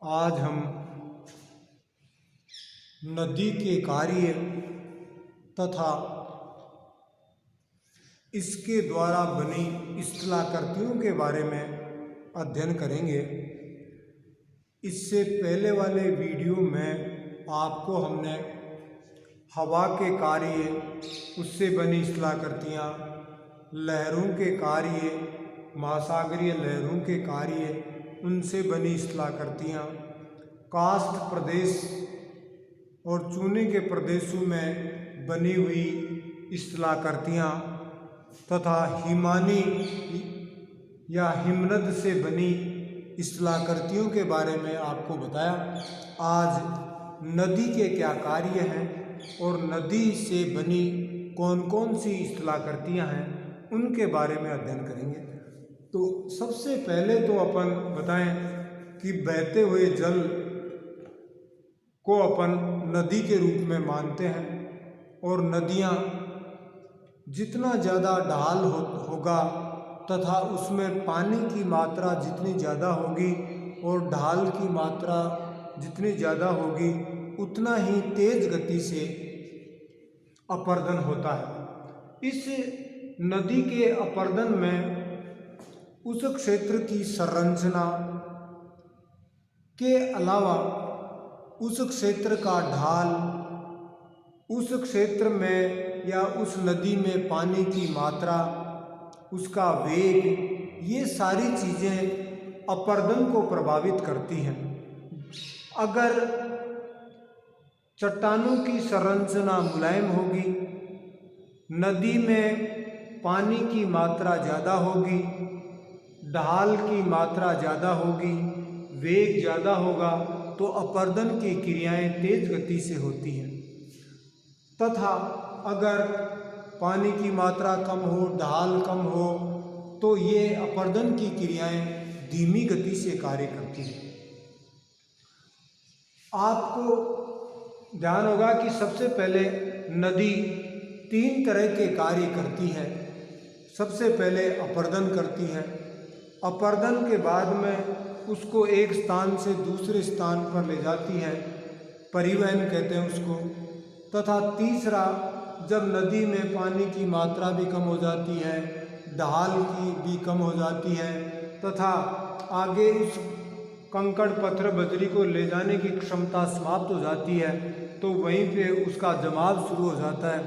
आज हम नदी के कार्य तथा इसके द्वारा बनी स्थलाकृतियों के बारे में अध्ययन करेंगे। इससे पहले वाले वीडियो में आपको हमने हवा के कार्य, उससे बनी स्थलाकृतियाँ, लहरों के कार्य, महासागरीय लहरों के कार्य, उनसे बनी स्थलाकृतियाँ, काष्ठ प्रदेश और चूने के प्रदेशों में बनी हुई स्थलाकृतियाँ तथा हिमानी या हिमनद से बनी स्थलाकृतियों के बारे में आपको बताया। आज नदी के क्या कार्य हैं और नदी से बनी कौन कौन सी स्थलाकृतियाँ हैं उनके बारे में अध्ययन करेंगे। तो सबसे पहले तो अपन बताएं कि बहते हुए जल को अपन नदी के रूप में मानते हैं और नदियाँ जितना ज़्यादा ढाल होगा तथा उसमें पानी की मात्रा जितनी ज़्यादा होगी और ढाल की मात्रा जितनी ज़्यादा होगी उतना ही तेज गति से अपर्दन होता है। इस नदी के अपर्दन में उस क्षेत्र की संरचना के अलावा उस क्षेत्र का ढाल, उस क्षेत्र में या उस नदी में पानी की मात्रा, उसका वेग, ये सारी चीज़ें अपर्दन को प्रभावित करती हैं। अगर चट्टानों की संरचना मुलायम होगी, नदी में पानी की मात्रा ज़्यादा होगी, ढाल की मात्रा ज़्यादा होगी, वेग ज़्यादा होगा तो अपर्दन की क्रियाएं तेज गति से होती हैं। तथा अगर पानी की मात्रा कम हो, ढाल कम हो तो ये अपर्दन की क्रियाएं धीमी गति से कार्य करती हैं। आपको ध्यान होगा कि सबसे पहले नदी 3 तरह के कार्य करती है। सबसे पहले अपर्दन करती है, अपर्दन के बाद में उसको एक स्थान से दूसरे स्थान पर ले जाती है, परिवहन कहते हैं उसको। तथा तीसरा, जब नदी में पानी की मात्रा भी कम हो जाती है, ढाल की भी कम हो जाती है तथा आगे उस कंकड़ पत्थर बजरी को ले जाने की क्षमता समाप्त हो जाती है तो वहीं पे उसका जमाव शुरू हो जाता है।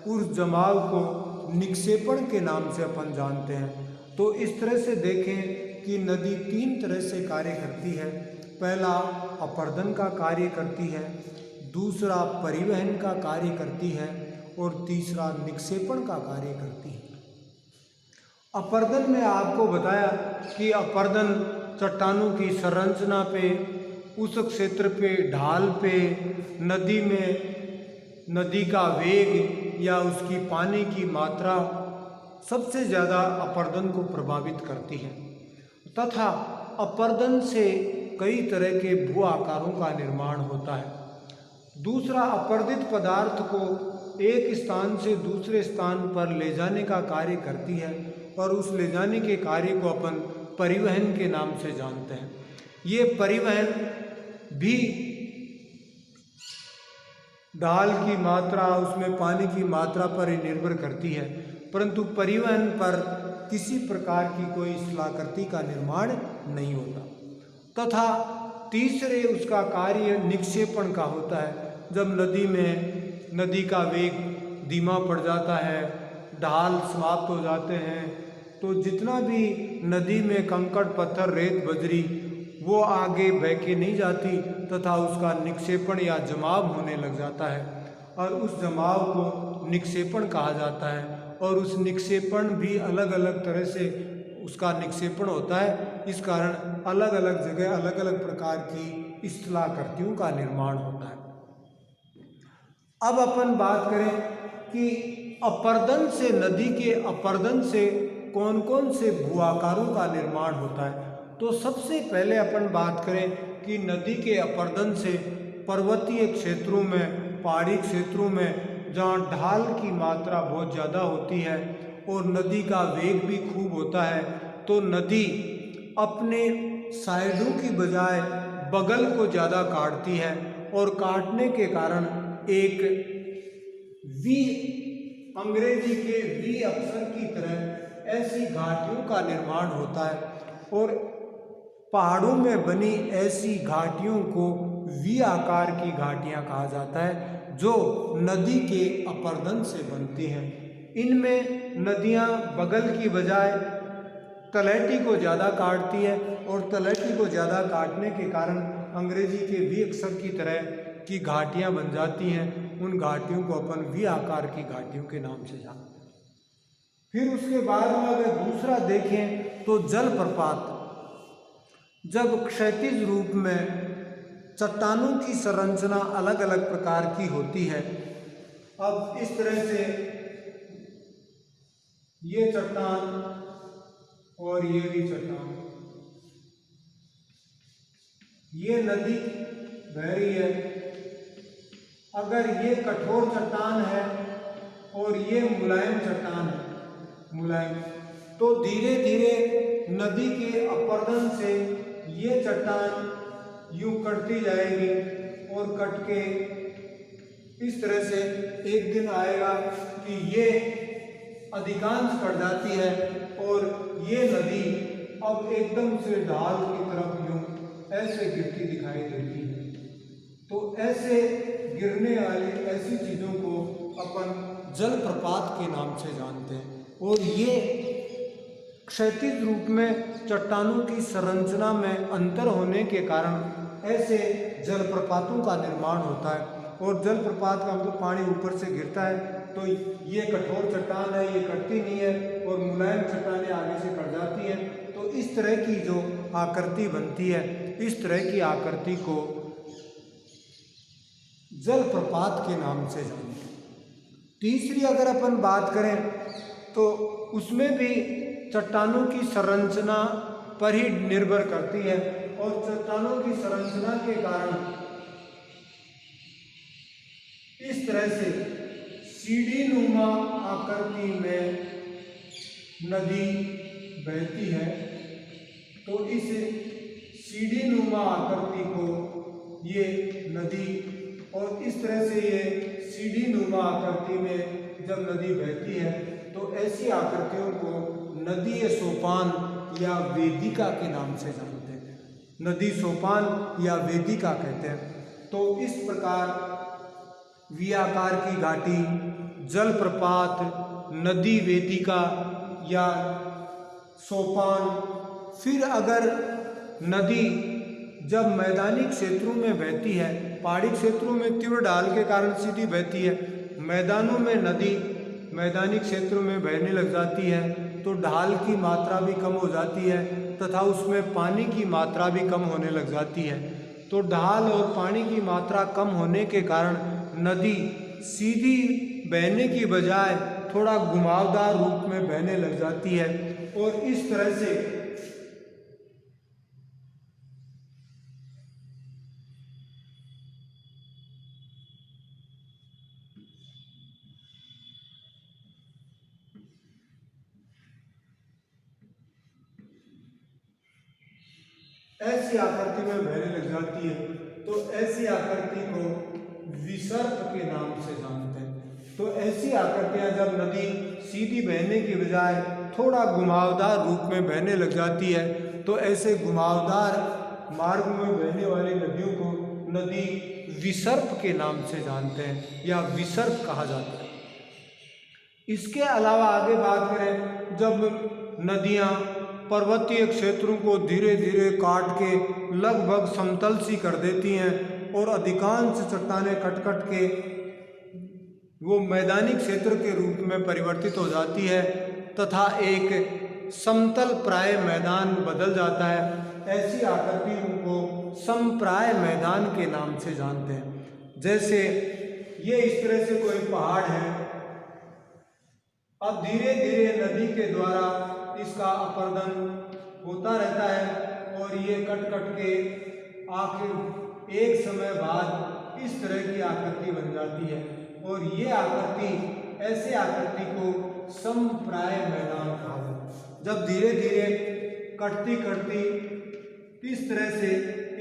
उस जमाव को निक्षेपण के नाम से अपन जानते हैं। तो इस तरह से देखें कि नदी 3 तरह से कार्य करती है। पहला अपर्दन का कार्य करती है, दूसरा परिवहन का कार्य करती है और तीसरा निक्षेपण का कार्य करती है। अपर्दन में आपको बताया कि अपर्दन चट्टानों की संरचना पे, उस क्षेत्र पे, ढाल पे, नदी में नदी का वेग या उसकी पानी की मात्रा सबसे ज़्यादा अपर्दन को प्रभावित करती है। तथा अपर्दन से कई तरह के भू आकारों का निर्माण होता है। दूसरा, अपर्दित पदार्थ को एक स्थान से दूसरे स्थान पर ले जाने का कार्य करती है और उस ले जाने के कार्य को अपन परिवहन के नाम से जानते हैं। ये परिवहन भी ढाल की मात्रा, उसमें पानी की मात्रा पर ही निर्भर करती है, परंतु परिवहन पर किसी प्रकार की कोई स्थलाकृति का निर्माण नहीं होता। तथा तीसरे, उसका कार्य निक्षेपण का होता है। जब नदी में नदी का वेग धीमा पड़ जाता है, ढाल समाप्त हो जाते हैं तो जितना भी नदी में कंकड़ पत्थर, रेत, बजरी वो आगे बह के नहीं जाती तथा उसका निक्षेपण या जमाव होने लग जाता है और उस जमाव को निक्षेपण कहा जाता है। और उस निक्षेपण भी अलग अलग तरह से उसका निक्षेपण होता है। इस कारण अलग अलग जगह अलग अलग प्रकार की स्थलाकृतियों का निर्माण होता है। अब अपन बात करें कि अपर्दन से, नदी के अपर्दन से कौन कौन से भू आकारों का निर्माण होता है। तो सबसे पहले अपन बात करें कि नदी के अपर्दन से पर्वतीय क्षेत्रों में, पहाड़ी क्षेत्रों में जहाँ ढाल की मात्रा बहुत ज़्यादा होती है और नदी का वेग भी खूब होता है तो नदी अपने साइडों की बजाय बगल को ज़्यादा काटती है और काटने के कारण एक वी, अंग्रेजी के वी अक्षर की तरह ऐसी घाटियों का निर्माण होता है। और पहाड़ों में बनी ऐसी घाटियों को वी आकार की घाटियां कहा जाता है, जो नदी के अपर्दन से बनती हैं। इनमें नदियां बगल की बजाय तलहटी को ज़्यादा काटती है और तलहटी को ज़्यादा काटने के कारण अंग्रेजी के वी अक्षर की तरह की घाटियां बन जाती हैं। उन घाटियों को अपन वी आकार की घाटियों के नाम से जानते हैं। फिर उसके बाद में अगर दूसरा देखें तो जलप्रपात, जब क्षैतिज रूप में चट्टानों की संरचना अलग अलग प्रकार की होती है। अब इस तरह से ये चट्टान और ये भी चट्टान, ये नदी बह रही है। अगर ये कठोर चट्टान है और ये मुलायम चट्टान है, मुलायम, तो धीरे धीरे नदी के अपर्दन से ये चट्टान यूं कटती जाएगी और कट के इस तरह से एक दिन आएगा कि ये अधिकांश कट जाती है और ये नदी अब एकदम से ढाल की तरफ यूं ऐसे गिरती दिखाई देती है। तो ऐसे गिरने वाली ऐसी चीज़ों को अपन जलप्रपात के नाम से जानते हैं। और ये क्षैतिज रूप में चट्टानों की संरचना में अंतर होने के कारण ऐसे जलप्रपातों का निर्माण होता है। और जलप्रपात का मतलब पानी ऊपर से गिरता है, तो ये कठोर चट्टान है, ये कटती नहीं है और मुलायम चट्टानें आगे से कट जाती हैं। तो इस तरह की जो आकृति बनती है, इस तरह की आकृति को जलप्रपात के नाम से जानते हैं। तीसरी अगर अपन बात करें तो उसमें भी चट्टानों की संरचना पर ही निर्भर करती है। और चट्टानों की संरचना के कारण इस तरह से सीढ़ी नुमा आकृति में नदी बहती है। तो इस सीढ़ी नुमा आकृति को ये नदी, और इस तरह से ये सीढ़ी नुमा आकृति में जब नदी बहती है तो ऐसी आकृतियों को नदीय सोपान या वेदिका के नाम से जानते हैं। नदी सोपान या वेदिका कहते हैं। तो इस प्रकार वी आकार की घाटी, जलप्रपात, नदी वेदिका या सोपान। फिर अगर नदी जब मैदानी क्षेत्रों में बहती है, पहाड़ी क्षेत्रों में तीव्र ढाल के कारण सीधी बहती है, मैदानों में नदी मैदानी क्षेत्रों में बहने लग जाती है तो ढाल की मात्रा भी कम हो जाती है तथा उसमें पानी की मात्रा भी कम होने लग जाती है। तो ढाल और पानी की मात्रा कम होने के कारण नदी सीधी बहने की बजाय थोड़ा घुमावदार रूप में बहने लग जाती है। और इस तरह से ऐसी आकृति में बहने लग जाती है। तो ऐसी आकृति को विसर्प के नाम से जानते हैं। तो ऐसी आकृतियां जब नदी सीधी बहने की बजाय थोड़ा घुमावदार रूप में बहने लग जाती है तो ऐसे घुमावदार मार्ग में बहने वाली नदियों को नदी विसर्प के नाम से जानते हैं या विसर्प कहा जाता है। इसके अलावा आगे बात करें, जब नदियां पर्वतीय क्षेत्रों को धीरे धीरे काट के लगभग समतल सी कर देती हैं और अधिकांश चट्टानें कट कट के वो मैदानी क्षेत्र के रूप में परिवर्तित हो जाती है तथा एक समतल प्राय मैदान बदल जाता है, ऐसी आकृतियों को समप्राय मैदान के नाम से जानते हैं। जैसे ये इस तरह से कोई पहाड़ है, अब धीरे धीरे नदी के द्वारा इसका अपर्दन होता रहता है और ये कट कट के आखिर एक समय बाद इस तरह की आकृति बन जाती है। और ये आकृति, ऐसे आकृति को समप्राय मैदान कहा जाता है। जब धीरे धीरे कटती कटती इस तरह से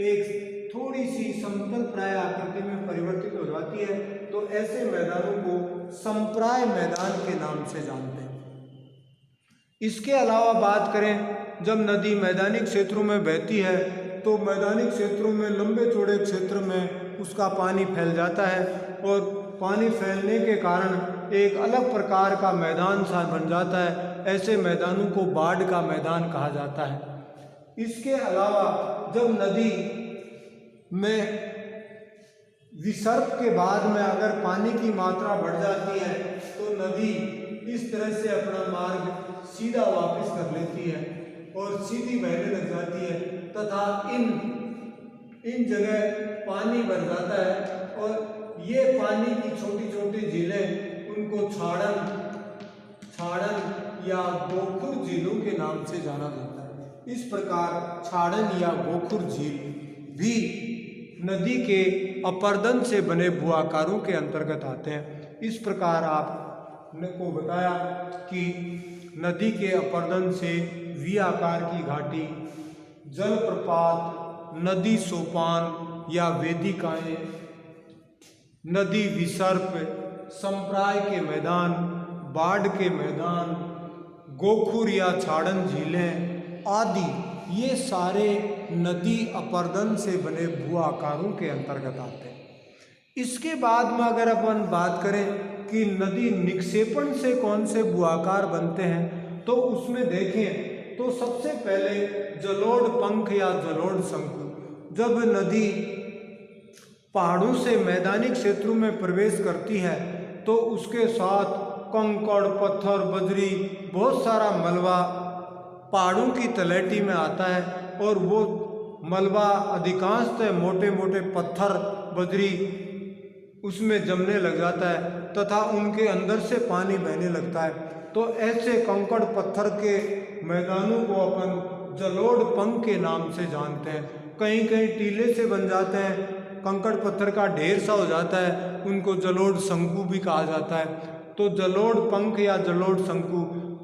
एक थोड़ी सी समतल प्राय आकृति में परिवर्तित हो जाती है, तो ऐसे मैदानों को संप्राय मैदान के नाम से जानते हैं। इसके अलावा बात करें, जब नदी मैदानी क्षेत्रों में बहती है तो मैदानी क्षेत्रों में लंबे चौड़े क्षेत्र में उसका पानी फैल जाता है और पानी फैलने के कारण एक अलग प्रकार का मैदान सा बन जाता है। ऐसे मैदानों को बाढ़ का मैदान कहा जाता है। इसके अलावा जब नदी में विसर्ग के बाद में अगर पानी की मात्रा बढ़ जाती है तो नदी इस तरह से अपना मार्ग सीधा वापस कर लेती है और सीधी बहने लग जाती है तथा इन जगह पानी भर जाता है और ये पानी की छोटी छोटी झीलें उनको छाड़न या गोखुर झीलों के नाम से जाना जाता है। इस प्रकार छाड़न या गोखुर झील भी नदी के अपर्दन से बने भूआकारों के अंतर्गत आते हैं। इस प्रकार आपने को बताया कि नदी के अपर्दन से वी आकार की घाटी, जलप्रपात, नदी सोपान या वेदिकाएं, नदी विसर्प, संप्राय के मैदान, बाढ़ के मैदान, गोखुर या छाड़न झीलें आदि ये सारे नदी अपर्दन से बने भू आकारों के अंतर्गत आते हैं। इसके बाद में अगर अपन बात करें कि नदी निक्षेपण से कौन से भू आकार बनते हैं, तो उसमें देखें तो सबसे पहले जलोढ़ पंख या जलोढ़ शंकु। जब नदी पहाड़ों से मैदानी क्षेत्रों में प्रवेश करती है तो उसके साथ कंकड़, पत्थर, बजरी, बहुत सारा मलबा पहाड़ों की तलहटी में आता है और वो मलबा अधिकांशतः मोटे मोटे पत्थर, बजरी उसमें जमने लग जाता है तथा उनके अंदर से पानी बहने लगता है। तो ऐसे कंकड़ पत्थर के मैदानों को अपन जलोढ़ पंख के नाम से जानते हैं। कहीं कहीं टीले से बन जाते हैं, कंकड़ पत्थर का ढेर सा हो जाता है, उनको जलोढ़ शंकु भी कहा जाता है। तो जलोढ़ पंख या जलोढ़ शंकु,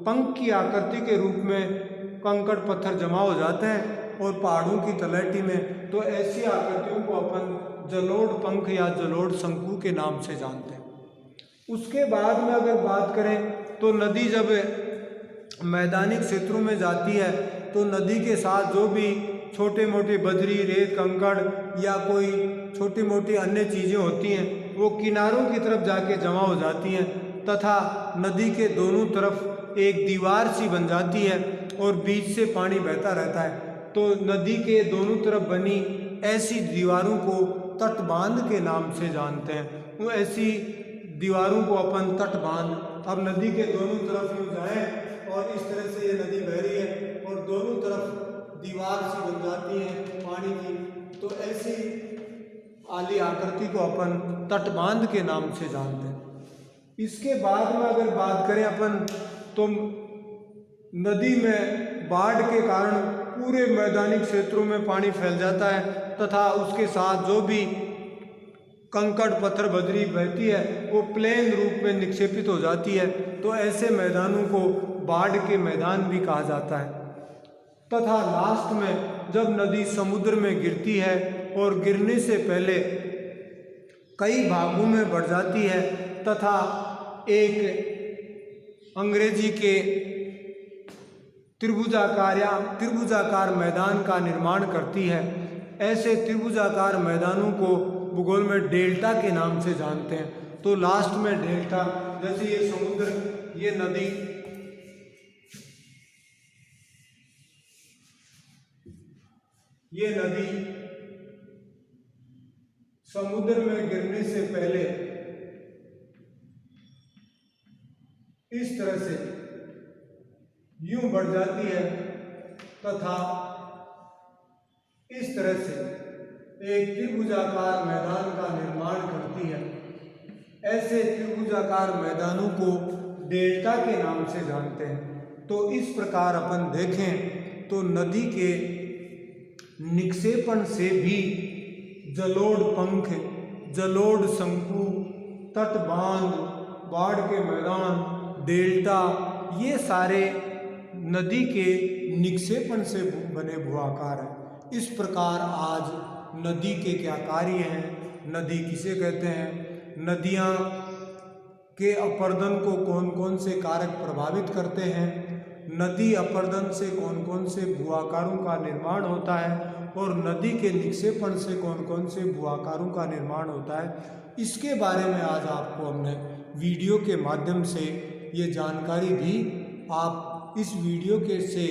पंख की आकृति के रूप में कंकड़ पत्थर जमा हो जाते हैं और पहाड़ों की तलहटी में, तो ऐसी आकृतियों को अपन जलोढ़ पंख या जलोढ़ शंकु के नाम से जानते हैं। उसके बाद में अगर बात करें तो नदी जब मैदानी क्षेत्रों में जाती है तो नदी के साथ जो भी छोटे मोटे बजरी, रेत, कंकड़ या कोई छोटी मोटी अन्य चीज़ें होती हैं वो किनारों की तरफ जाके जमा हो जाती हैं तथा नदी के दोनों तरफ एक दीवार सी बन जाती है और बीच से पानी बहता रहता है। तो नदी के दोनों तरफ बनी ऐसी दीवारों को तटबांध के नाम से जानते हैं। वो ऐसी दीवारों को अपन तटबांध, अब नदी के दोनों तरफ यूँ जाएं और इस तरह से ये नदी बह रही है और दोनों तरफ दीवार सी बन जाती है पानी की, तो ऐसी आली आकृति को अपन तटबांध के नाम से जानते हैं। इसके बाद में अगर बात करें अपन तो नदी में बाढ़ के कारण पूरे मैदानी क्षेत्रों में पानी फैल जाता है तथा उसके साथ जो भी कंकड़, पत्थर, बजरी बहती है वो प्लेन रूप में निक्षेपित हो जाती है। तो ऐसे मैदानों को बाढ़ के मैदान भी कहा जाता है। तथा लास्ट में जब नदी समुद्र में गिरती है और गिरने से पहले कई भागों में बढ़ जाती है तथा एक अंग्रेजी के त्रिभुजाकार मैदान का निर्माण करती है। ऐसे त्रिभुजाकार मैदानों को भूगोल में डेल्टा के नाम से जानते हैं। तो लास्ट में डेल्टा, जैसे ये समुद्र, ये नदी, ये नदी समुद्र में गिरने से पहले इस तरह से यूं बढ़ जाती है तथा इस तरह से एक त्रिभुजाकार मैदान का निर्माण करती है। ऐसे त्रिभुजाकार मैदानों को डेल्टा के नाम से जानते हैं। तो इस प्रकार अपन देखें तो नदी के निक्षेपण से भी जलोढ़ पंख, जलोढ़ शंकु, तटबांध, बाढ़ के मैदान, डेल्टा, ये सारे नदी के निक्षेपण से बने भू आकार हैं। इस प्रकार आज नदी के क्या कार्य हैं, नदी किसे कहते हैं, नदियाँ के अपर्दन को कौन कौन से कारक प्रभावित करते हैं, नदी अपर्दन से कौन कौन से भूआकारों का निर्माण होता है और नदी के निक्षेपण से कौन कौन से भूआकारों का निर्माण होता है, इसके बारे में आज आपको हमने वीडियो के माध्यम से ये जानकारी दी। आप इस वीडियो के से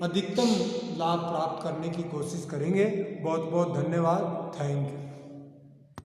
अधिकतम लाभ प्राप्त करने की कोशिश करेंगे। बहुत बहुत धन्यवाद। Thank you.